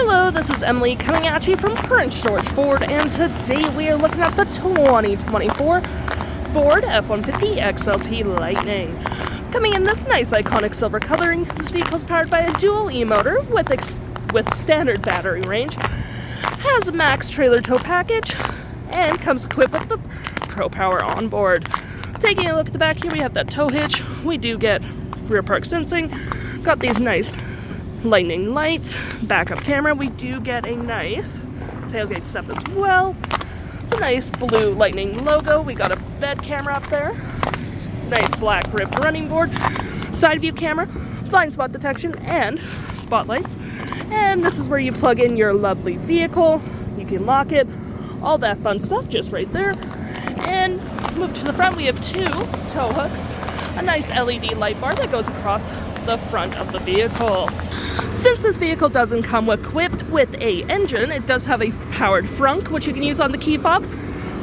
Hello, this is Emily coming at you from Current Storage Ford, and today we are looking at the 2024 Ford F-150 XLT Lightning. Coming in this nice iconic silver coloring, this vehicle is powered by a dual E-motor with standard battery range, has a max trailer tow package, and comes equipped with the Power Onboard. Taking a look at the back here, we have that tow hitch. We do get rear park sensing, got these nice lightning lights, backup camera. We do get a nice tailgate step as well. The nice blue lightning logo. We got a bed camera up there. Nice black ribbed running board. Side view camera, blind spot detection, and spotlights. And this is where you plug in your lovely vehicle. You can lock it. All that fun stuff just right there. And move to the front, we have two tow hooks. A nice LED light bar that goes across the front of the vehicle. Since this vehicle doesn't come equipped with a engine, it does have a powered Frunk, which you can use on the key fob.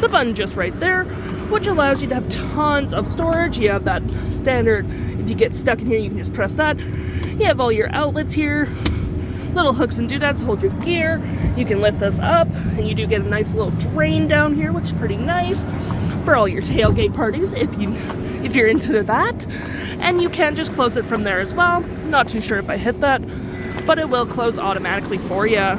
The button just right there, which allows you to have tons of storage. You have that standard, if you get stuck in here, you can just press that. You have all your outlets here, little hooks and doodads hold your gear. You can lift this up, and you do get a nice little drain down here, which is pretty nice for all your tailgate parties if you're into that. And you can just close it from there as well. Not too sure if I hit that, but it will close automatically for you.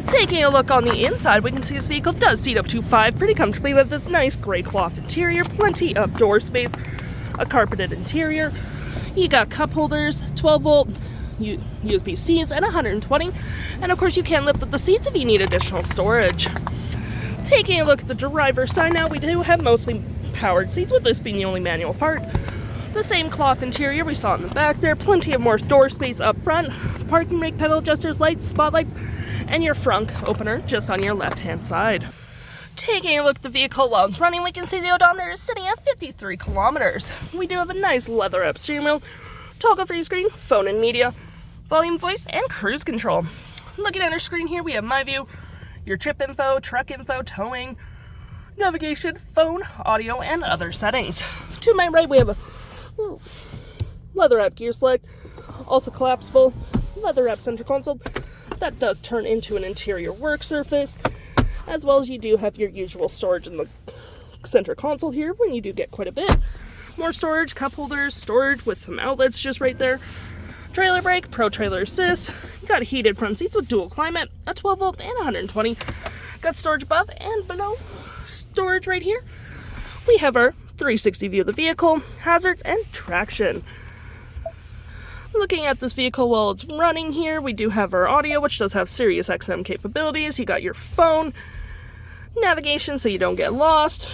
Taking a look on the inside, we can see this vehicle does seat up to 5 pretty comfortably with this nice gray cloth interior, plenty of door space, a carpeted interior. You got cup holders, 12-volt USB-Cs, and 120. And of course, you can lift up the seats if you need additional storage. Taking a look at the driver's side now, we do have mostly powered seats, with this being the only manual part. The same cloth interior we saw in the back there, plenty of more door space up front, parking brake pedal adjusters, lights, spotlights, and your Frunk opener just on your left-hand side. Taking a look at the vehicle while it's running, we can see the odometer is sitting at 53 kilometers. We do have a nice leather-up steering wheel, toggle-free screen, phone and media, volume, voice, and cruise control. Looking at our screen here, we have My View, your trip info, truck info, towing, navigation, phone, audio, and other settings. To my right, we have a leather-wrap gear select, also collapsible leather-wrap center console that does turn into an interior work surface, as well as you do have your usual storage in the center console here when you do get quite a bit. More storage, cup holders, storage with some outlets just right there. Trailer brake, Protrailer assist. You got heated front seats with dual climate, a 12-volt and 120. Got storage above and below. Storage right here. We have our 360 view of the vehicle, hazards, and traction. Looking at this vehicle while it's running here, we do have our audio, which does have SiriusXM capabilities. You got your phone, navigation so you don't get lost,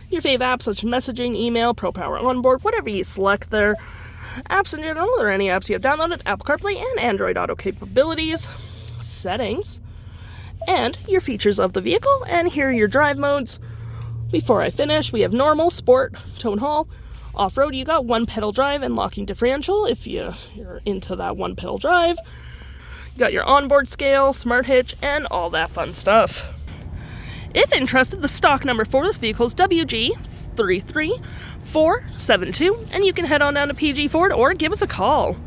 your fave apps such as messaging, email, Power Onboard, whatever you select there. Apps in general, or any apps you have downloaded, Apple CarPlay and Android Auto capabilities, settings, and your features of the vehicle. And here are your drive modes. Before I finish, we have normal, sport, tow and haul. Off-road, you got one pedal drive and locking differential if you're into that one pedal drive. You got your onboard scale, smart hitch, and all that fun stuff. If interested, the stock number for this vehicle is WG33472, and you can head on down to PG Ford or give us a call.